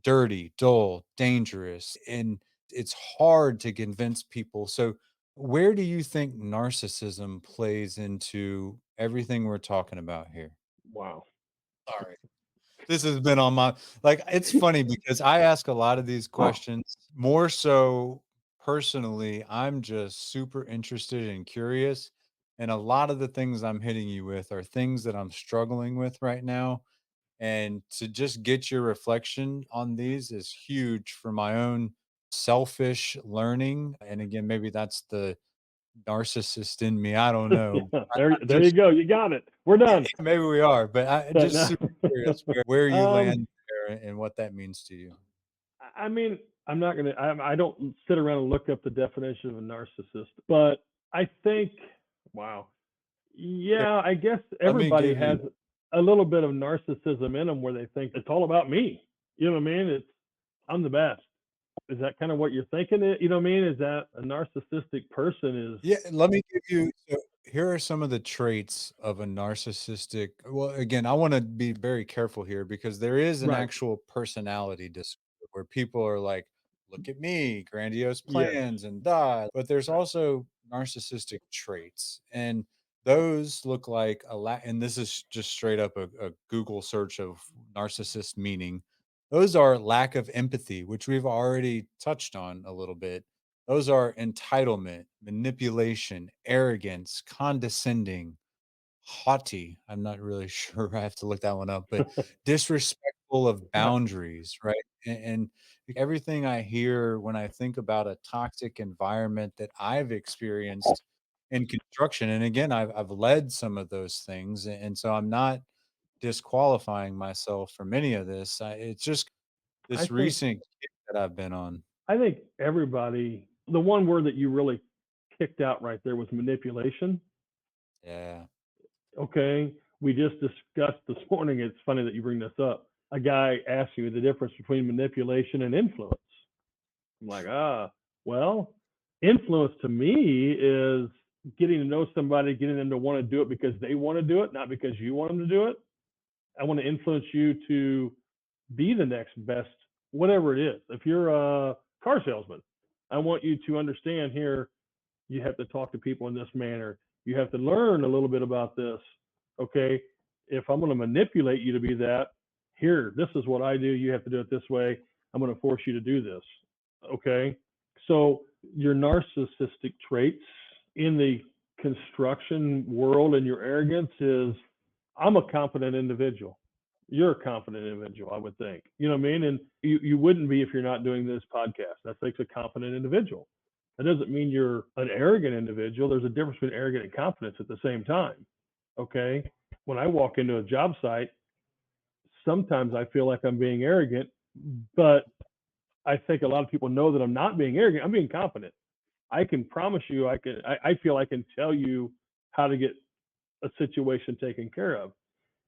Speaker 1: dirty, dull, dangerous, and it's hard to convince people. So, where do you think narcissism plays into everything we're talking about here?
Speaker 2: wow.
Speaker 1: Sorry. This has been on my, like, it's funny because I ask a lot of these questions more so personally. I'm just super interested and curious. And a lot of the things I'm hitting you with are things that I'm struggling with right now. And to just get your reflection on these is huge for my own selfish learning. And again, maybe that's the narcissist in me. I don't know. I'm
Speaker 2: There you
Speaker 1: just,
Speaker 2: go. You got it. We're
Speaker 1: yeah,
Speaker 2: done.
Speaker 1: maybe we are, but I
Speaker 2: But
Speaker 1: just
Speaker 2: no.
Speaker 1: super curious where you
Speaker 2: um,
Speaker 1: land there and what that means to you.
Speaker 2: I mean, I'm not gonna. I don't sit around and look up the definition of a narcissist, but I think, wow,
Speaker 1: Here,
Speaker 2: yeah, I guess
Speaker 1: let me
Speaker 2: everybody
Speaker 1: give
Speaker 2: has
Speaker 1: you,
Speaker 2: a little bit of narcissism in them where they think it's all about me. You know what I mean? It's I'm the best. Is that kind of what you're thinking? You know what I mean? Is that a narcissistic person? Is
Speaker 1: yeah, let me give you, so here are some of the traits of a narcissistic. Well, again, I want to be very careful here because there is an
Speaker 2: right?
Speaker 1: actual personality disorder where people are like, look at me, grandiose
Speaker 2: Yes.
Speaker 1: plans and die. But there's
Speaker 2: Right.
Speaker 1: also narcissistic traits. And those look like a lot, and this is just straight up a Google search of narcissist meaning. Those are lack of empathy, which we've already touched on a little bit. Those are entitlement, manipulation, arrogance, condescending, haughty. I'm not really sure. I have to look that one up, but disrespectful of
Speaker 2: Right.
Speaker 1: boundaries, right? And everything I hear when I think about a toxic environment that I've experienced in construction, and again, I've led some of those things, and so I'm not disqualifying myself from any of this. It's just
Speaker 2: I
Speaker 1: this
Speaker 2: think
Speaker 1: recent kick that I've been on.
Speaker 2: I think everybody. The one word that you really kicked out right there was manipulation.
Speaker 1: Yeah.
Speaker 2: Okay. We just discussed this morning. It's funny that you bring this up. A guy asked you the difference between manipulation and influence. I'm like, well, influence to me is getting to know somebody, getting them to want to do it because they want to do it, not because you want them to do it. I want to influence you to be the next best, whatever it is. If you're a car salesman, I want you to understand here, you have to talk to people in this manner. You have to learn a little bit about this. Okay. If I'm going to manipulate you to be that, here, this is what I do. You have to do it this way. I'm going to force you to do this. Okay. So your narcissistic traits in the construction world and your arrogance is, I'm a confident individual. You're a confident individual, I would think. You know what I mean? And you wouldn't be if you're not doing this podcast. That makes a confident individual. That doesn't mean you're an arrogant individual. There's a difference between arrogant and confidence at the same time. Okay. When I walk into a job site, sometimes I feel like I'm being arrogant, but I think a lot of people know that I'm not being arrogant. I'm being confident. I can promise you, I feel I can tell you how to get a situation taken care of.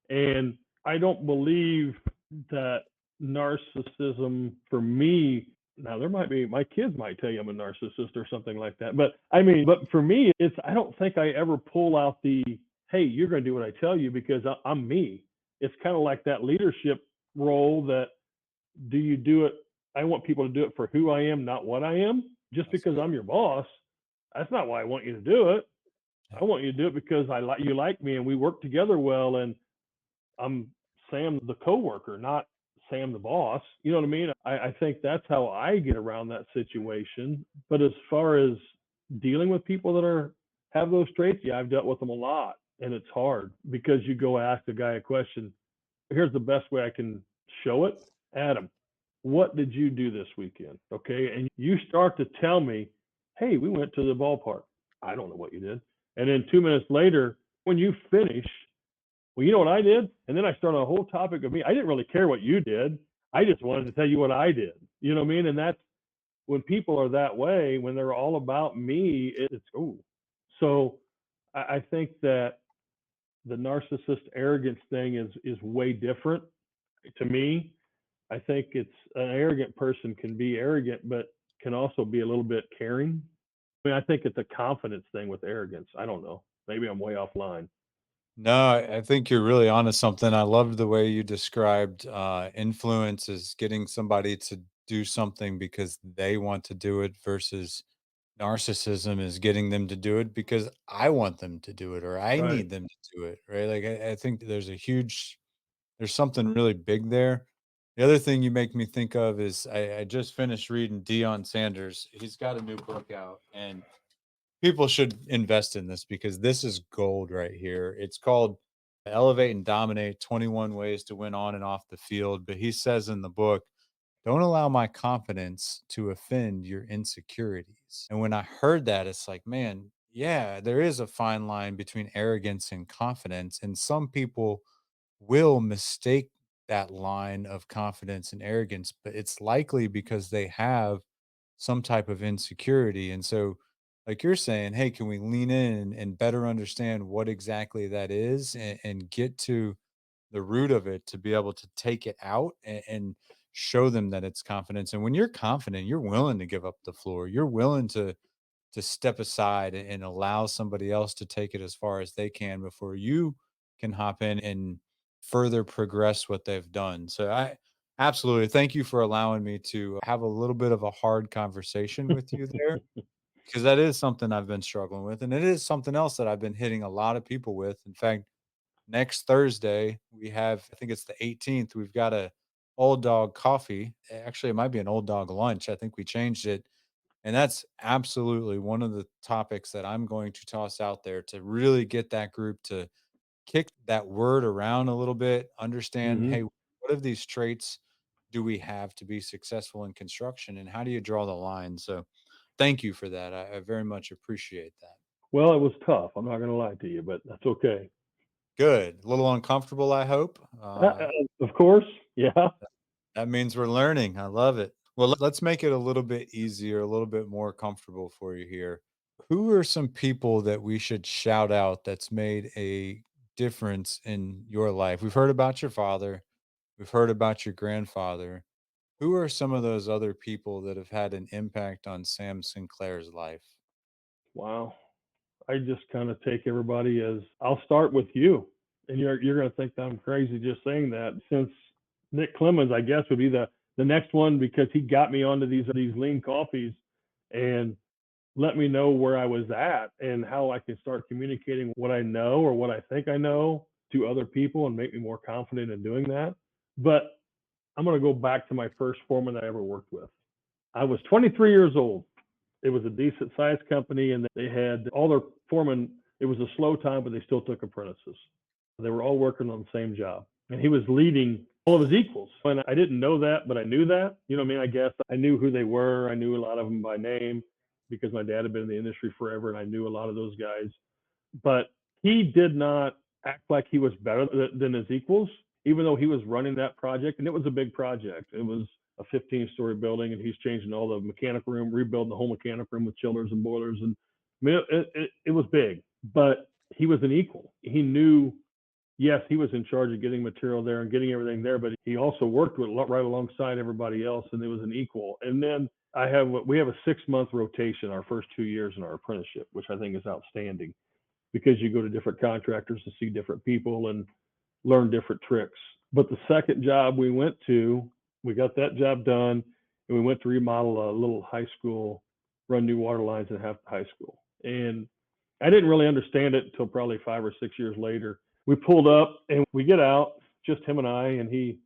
Speaker 2: And I don't believe that narcissism for me, now there might be, my kids might tell you I'm a narcissist or something like that. But I mean, but for me, it's, I don't think I ever pull out the, hey, you're going to do what I tell you because I'm me. It's kind of like that leadership role that, do you do it? I want people to do it for who I am, not what I am. Just
Speaker 1: That's
Speaker 2: because
Speaker 1: good.
Speaker 2: I'm your boss, that's not why I want you to do it.
Speaker 1: Yeah.
Speaker 2: I want you to do it because I like, you like me and we work together well, and I'm Sam the coworker, not Sam the boss. You know what I mean? I think that's how I get around that situation. But as far as dealing with people that are have those traits, yeah, I've dealt with them a lot, and it's hard because you go ask a guy a question. Here's the best way I can show it, Adam. What did you do this weekend? Okay, and you start to tell me, hey, we went to the ballpark. I don't know what you did. And then 2 minutes later, when you finish, well, you know what I did? And then I started a whole topic of me. I didn't really care what you did. I just wanted to tell you what I did. You know what I mean? And that's when people are that way, when they're all about me, it's, oh. So I think that the narcissist arrogance thing is way different to me. I think it's an arrogant person can be arrogant, but can also be a little bit caring. I mean, I think it's a confidence thing with arrogance. I don't know. Maybe I'm way offline.
Speaker 1: No, I think you're really onto something. I loved the way you described influence as getting somebody to do something because they want to do it versus narcissism is getting them to do it because I want them to do it or I
Speaker 2: Right.
Speaker 1: need them to do it. Right. Like I think there's something really big there. The other thing you make me think of is I just finished reading Deion Sanders. He's got a new book out and people should invest in this because this is gold right here. It's called Elevate and Dominate 21 Ways to Win On and Off the Field. But he says in the book, don't allow my confidence to offend your insecurities. And when I heard that, it's like, man, yeah, there is a fine line between arrogance and confidence. And some people will mistake that line of confidence and arrogance, but it's likely because they have some type of insecurity. And so, like you're saying, hey, can we lean in and better understand what exactly that is and get to the root of it to be able to take it out and show them that it's confidence. And when you're confident, you're willing to give up the floor. You're willing to step aside and allow somebody else to take it as far as they can before you can hop in and further progress what they've done. So I absolutely thank you for allowing me to have a little bit of a hard conversation with you there because that is something I've been struggling with and it is something else that I've been hitting a lot of people with. In fact, next Thursday we have, I think it's the 18th, we've got a old dog coffee. Actually, it might be an old dog lunch. I think we changed it, and that's absolutely one of the topics that I'm going to toss out there to really get that group to kick that word around a little bit, understand,
Speaker 2: Hmm.
Speaker 1: hey, what of these traits do we have to be successful in construction and how do you draw the line? So thank you for that. I very much appreciate that.
Speaker 2: Well, it was tough. I'm not going to lie to you, but that's okay.
Speaker 1: Good. A little uncomfortable, I hope.
Speaker 2: Of course. Yeah.
Speaker 1: That means we're learning. I love it. Well, let's make it a little bit easier, a little bit more comfortable for you here. Who are some people that we should shout out that's made a difference in your life? We've heard about your father, we've heard about your grandfather. Who are some of those other people that have had an impact on Sam Sinclair's life?
Speaker 2: Wow. I just kind of take everybody as, I'll start with you. And you're going to think that I'm crazy just saying that, since Nick Clemens, I guess, would be the next one, because he got me onto these lean coffees and let me know where I was at and how I can start communicating what I know or what I think I know to other people and make me more confident in doing that. But I'm going to go back to my first foreman I ever worked with. I was 23 years old. It was a decent sized company, and they had all their foremen. It was a slow time, but they still took apprentices. They were all working on the same job. And he was leading all of his equals. And I didn't know that, but I knew that. You know what I mean? I guess I knew who they were. I knew a lot of them by name because my dad had been in the industry forever, and I knew a lot of those guys. But he did not act like he was better than his equals, even though he was running that project. And it was a big project. It was a 15-story building, and he's changing all the mechanical room, rebuilding the whole mechanical room with chillers and boilers. And I mean, it was big, but he was an equal. He knew, yes, he was in charge of getting material there and getting everything there, but he also worked with right alongside everybody else, and it was an equal. And then we have a 6-month rotation our first 2 years in our apprenticeship, which I think is outstanding, because you go to different contractors to see different people and learn different tricks. But the second job we went to, we got that job done, and we went to remodel a little high school, run new water lines in half the high school. And I didn't really understand it until probably 5 or 6 years later. We pulled up and we get out, just him and I, and we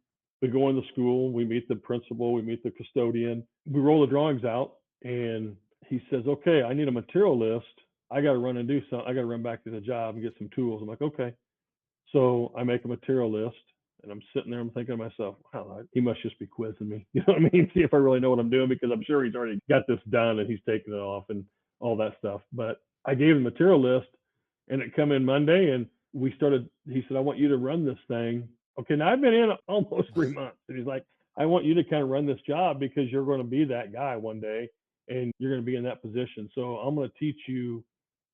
Speaker 2: go into school, we meet the principal, we meet the custodian, we roll the drawings out, and he says, okay, I need a material list. I got to run and do something. I got to run back to the job and get some tools. I'm like, okay. So I make a material list, and I'm sitting there, I'm thinking to myself, wow, he must just be quizzing me. You know what I mean? See if I really know what I'm doing, because I'm sure he's already got this done and he's taking it off and all that stuff. But I gave him the material list, and it come in Monday, and he said, I want you to run this thing. Okay, now I've been in almost 3 months. And he's like, I want you to kind of run this job, because you're going to be that guy one day, and you're going to be in that position. So I'm going to teach you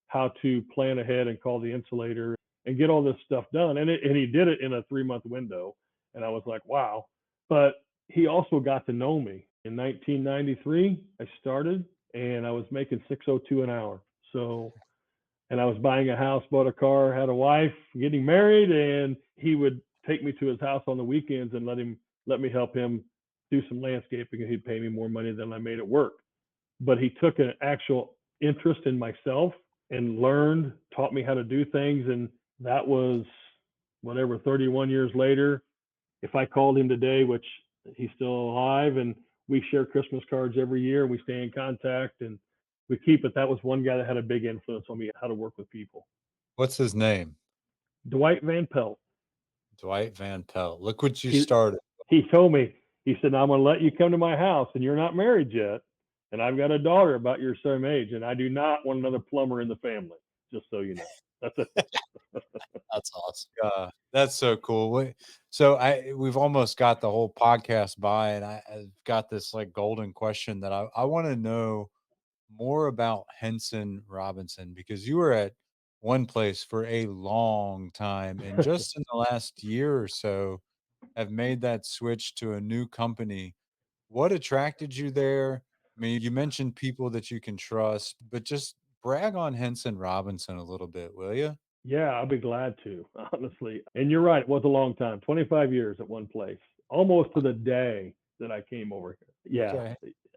Speaker 2: how to plan ahead and call the insulator and get all this stuff done. And he did it in a 3-month window. And I was like, wow. But he also got to know me. In 1993, I started, and I was making $6.02 an hour. So, and I was buying a house, bought a car, had a wife, getting married, and he would take me to his house on the weekends and let me help him do some landscaping, and he'd pay me more money than I made at work. But he took an actual interest in myself and taught me how to do things. And that was whatever, 31 years later. If I called him today, which he's still alive, and we share Christmas cards every year, and we stay in contact and we keep it. That was one guy that had a big influence on me, how to work with people.
Speaker 1: What's his name?
Speaker 2: Dwight Van Pelt.
Speaker 1: Dwight Van Pelt. Look what you
Speaker 2: He,
Speaker 1: started.
Speaker 2: he told me, he said, I'm going to let you come to my house, and you're not married yet. And I've got a daughter about your same age, and I do not want another plumber in the family, just so you know. That's it.
Speaker 1: That's awesome. That's so cool. So we've almost got the whole podcast by, and I've got this like golden question that I want to know more about Henson Robinson, because you were at one place for a long time, and just in the last year or so have made that switch to a new company. What attracted you there? I mean, you mentioned people that you can trust, but just brag on Henson Robinson a little bit, will you?
Speaker 2: Yeah, I'll be glad to, honestly. And you're right, it was a long time, 25 years at one place, almost to the day that I came over here. Yeah.
Speaker 1: Okay.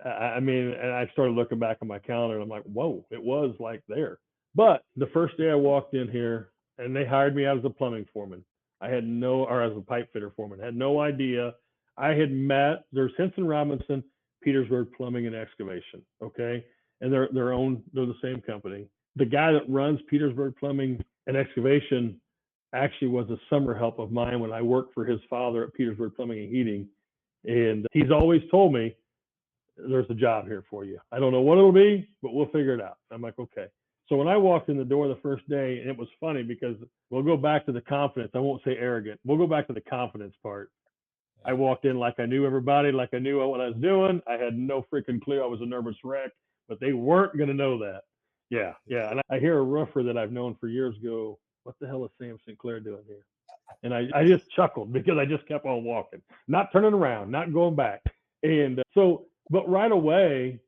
Speaker 2: I mean, and I started looking back on my calendar, and I'm like, whoa, it was like there. But the first day I walked in here, and they hired me out as a plumbing foreman. Or as a pipe fitter foreman, had no idea. There's Henson Robinson, Petersburg Plumbing and Excavation. Okay. And they're the same company. The guy that runs Petersburg Plumbing and Excavation actually was a summer help of mine when I worked for his father at Petersburg Plumbing and Heating. And he's always told me, there's a job here for you. I don't know what it'll be, but we'll figure it out. I'm like, okay. So when I walked in the door the first day, and it was funny because we'll go back to the confidence. I won't say arrogant. We'll go back to the confidence part. I walked in like I knew everybody, like I knew what I was doing. I had no freaking clue. I was a nervous wreck, but they weren't going to know that. Yeah. And I hear a roofer that I've known for years go, what the hell is Sam Sinclair doing here? And I just chuckled because I just kept on walking, not turning around, not going back. And but right away,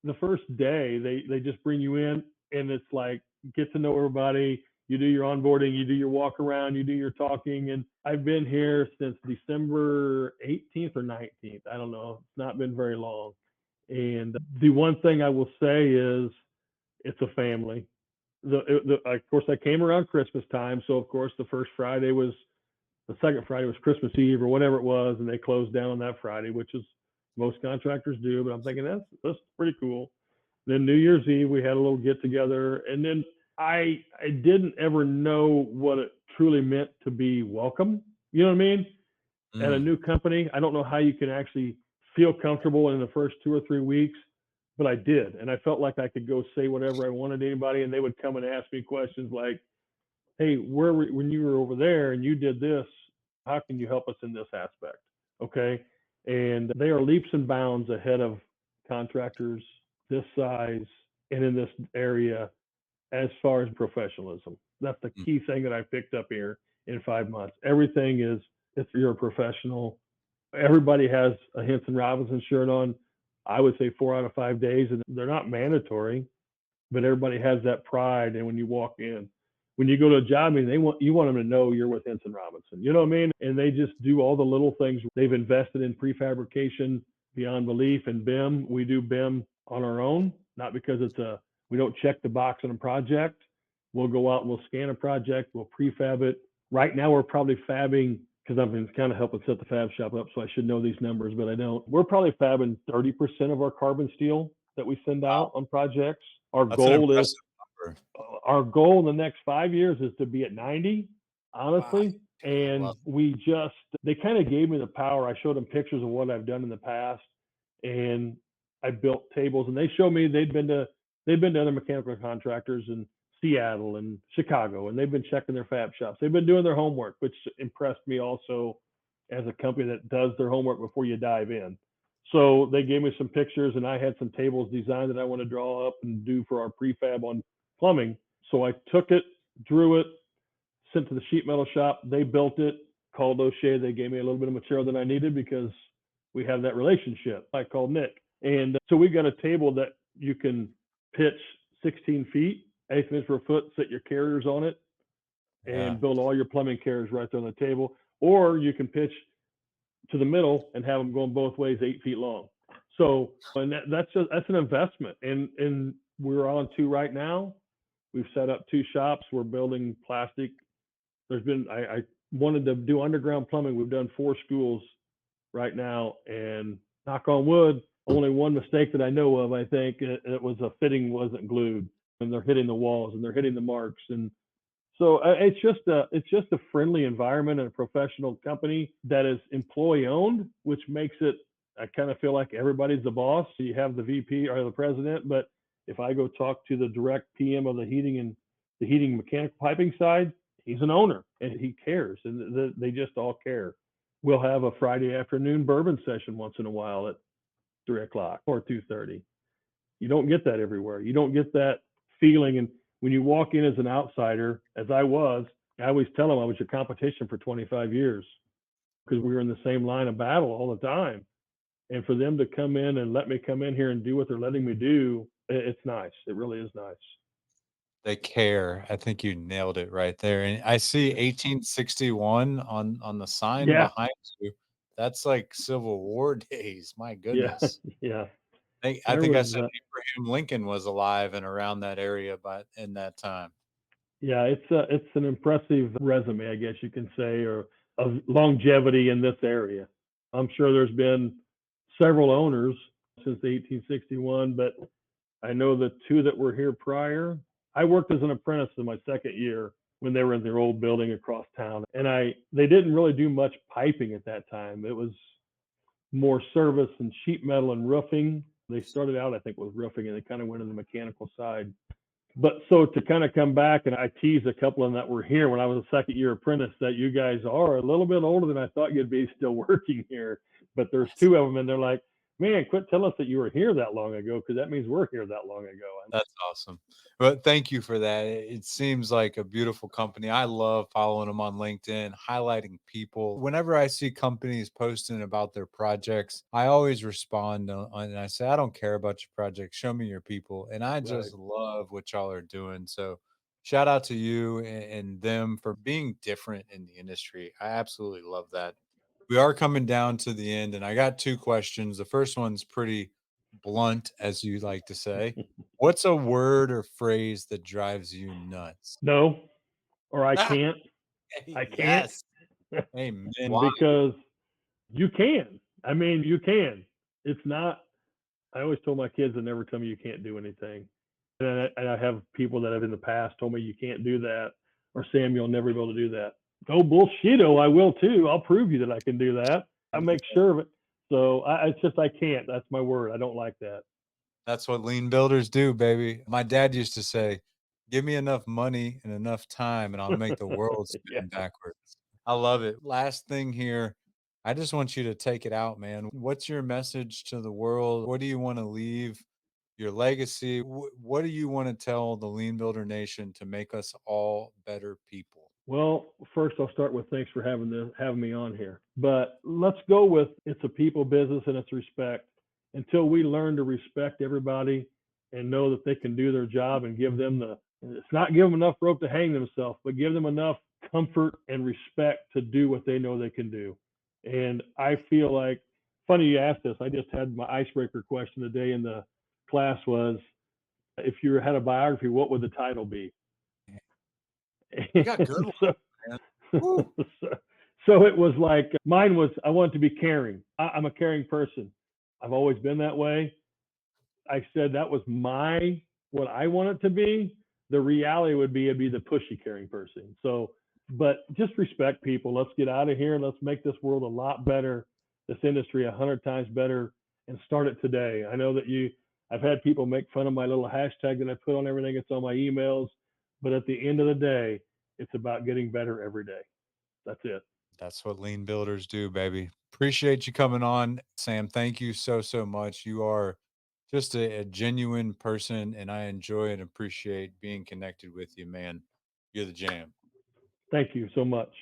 Speaker 2: the first day, they just bring you in, and it's like, get to know everybody. You do your onboarding, you do your walk around, you do your talking. And I've been here since December 18th or 19th. I don't know. It's not been very long. And the one thing I will say is it's a family. Of course, I came around Christmas time. So, of course, the second Friday was Christmas Eve or whatever it was. And they closed down on that Friday, which is most contractors do. But I'm thinking that's pretty cool. Then New Year's Eve, we had a little get together. And then I didn't ever know what it truly meant to be welcome. You know what I mean? At a new company, I don't know how you can actually feel comfortable in the first 2 or 3 weeks, but I did, and I felt like I could go say whatever I wanted to anybody, and they would come and ask me questions like, "Hey, when you were over there and you did this, how can you help us in this aspect?" Okay, and they are leaps and bounds ahead of contractors this size and in this area as far as professionalism. That's the key thing that I picked up here in 5 months. Everything is, if you're a professional, everybody has a Henson Robinson shirt on. I would say 4 out of 5 days, and they're not mandatory, but everybody has that pride. And when you walk in, when you go to a job meeting, you want them to know you're with Henson Robinson. You know what I mean? And they just do all the little things. They've invested in prefabrication beyond belief. And BIM, we do BIM on our own, not because we don't check the box on a project. We'll go out and we'll scan a project, we'll prefab it. Right now, we're probably fabbing, because I've been kind of helping set the fab shop up, so I should know these numbers, but I don't. We're probably fabbing 30% of our carbon steel that we send out on projects.
Speaker 1: That's an impressive number.
Speaker 2: Our goal in the next 5 years is to be at 90, honestly.
Speaker 1: Wow.
Speaker 2: And they kind of gave me the power. I showed them pictures of what I've done in the past, and I built tables, and they showed me they've been to other mechanical contractors in Seattle and Chicago, and they've been checking their fab shops. They've been doing their homework, which impressed me also as a company that does their homework before you dive in. So they gave me some pictures, and I had some tables designed that I want to draw up and do for our prefab on plumbing. So I took it, drew it, sent to the sheet metal shop. They built it, called O'Shea. They gave me a little bit of material that I needed because we have that relationship. I called Nick. And so we got a table that you can pitch 16 feet, 8 inches per foot, set your carriers on it, and build all your plumbing carriers right there on the table. Or you can pitch to the middle and have them going both ways, 8 feet long. So, and that's an investment. And we're on 2 right now. We've set up 2 shops. We're building plastic. I wanted to do underground plumbing. We've done 4 schools right now, and knock on wood, only one mistake that I know of. I think it was a fitting wasn't glued, and they're hitting the walls and they're hitting the marks. And so it's just a friendly environment and a professional company that is employee owned, which makes it, I kind of feel like everybody's the boss. You have the VP or the president, but if I go talk to the direct PM of the heating mechanical piping side, he's an owner and he cares, and they just all care. We'll have a Friday afternoon bourbon session once in a while at 3 o'clock or 2:30. You don't get that everywhere. You don't get that feeling. And when you walk in as an outsider, as I always tell them I was your competition for 25 years because we were in the same line of battle all the time. And for them to come in and let me come in here and do what they're letting me do, it's nice. It really is nice.
Speaker 1: They care. I think you nailed it right there. And I see 1861 on the sign
Speaker 2: Yeah.
Speaker 1: behind you. That's like Civil War days. My
Speaker 2: Yeah.
Speaker 1: goodness.
Speaker 2: Yeah.
Speaker 1: I think I said Abraham Lincoln was alive and around that area, but in that time.
Speaker 2: Yeah, it's an impressive resume, I guess you can say, or of longevity in this area. I'm sure there's been several owners since 1861, but I know the 2 that were here prior. I worked as an apprentice in my second year when they were in their old building across town, and they didn't really do much piping at that time. It was more service and sheet metal and roofing. They started out, I think, with roofing, and they kind of went in the mechanical side. But so to kind of come back, and I teased a couple of them that were here when I was a second year apprentice, that you guys are a little bit older than I thought you'd be still working here. But there's 2 of them, and they're like, man, quit telling us that you were here that long ago, because that means we're here that long ago.
Speaker 1: That's awesome. But thank you for that. It seems like a beautiful company. I love following them on LinkedIn, highlighting people. Whenever I see companies posting about their projects, I always respond and I say, I don't care about your project. Show me your people. And I just love what y'all are doing. So shout out to you and them for being different in the industry. I absolutely love that. We are coming down to the end, and I got 2 questions. The first one's pretty blunt, as you like to say. What's a word or phrase that drives you nuts?
Speaker 2: No, or I
Speaker 1: Ah,
Speaker 2: can't. I can't
Speaker 1: yes. Amen. Why?
Speaker 2: because you can. I mean, you can. It's not. I always told my kids to never tell me you can't do anything. And I have people that have in the past told me you can't do that, or Sam, you'll never be able to do that. Oh, bullshito, I will too. I'll prove you that I can do that. I make sure of it. So it's just I can't. That's my word. I don't like that.
Speaker 1: That's what lean builders do, baby. My dad used to say, "Give me enough money and enough time, and I'll make the world
Speaker 2: Yeah.
Speaker 1: spin backwards." I love it. Last thing here, I just want you to take it out, man. What's your message to the world? What do you want to leave? Your legacy? What do you want to tell the Lean Builder Nation to make us all better people?
Speaker 2: Well, first I'll start with thanks for having me on here. But let's go with it's a people business and it's respect. Until we learn to respect everybody and know that they can do their job and give them it's not give them enough rope to hang themselves, but give them enough comfort and respect to do what they know they can do. And I feel like funny you asked this. I just had my icebreaker question today in the class was if you had a biography, what would the title be?
Speaker 1: You got good ones,
Speaker 2: so,
Speaker 1: man.
Speaker 2: so,
Speaker 1: Woo.
Speaker 2: so it was like mine was I want to be caring. I'm a caring person. I've always been that way. I said that was my what I want it to be. The reality would be it'd be the pushy caring person. So, but just respect people. Let's get out of here and let's make this world a lot better. This industry 100 times better, and start it today. I know that I've had people make fun of my little hashtag that I put on everything. It's on my emails, but at the end of the day, it's about getting better every day. That's it.
Speaker 1: That's what lean builders do, baby. Appreciate you coming on, Sam. Thank you so, so much. You are just a genuine person, and I enjoy and appreciate being connected with you, man. You're the jam.
Speaker 2: Thank you so much.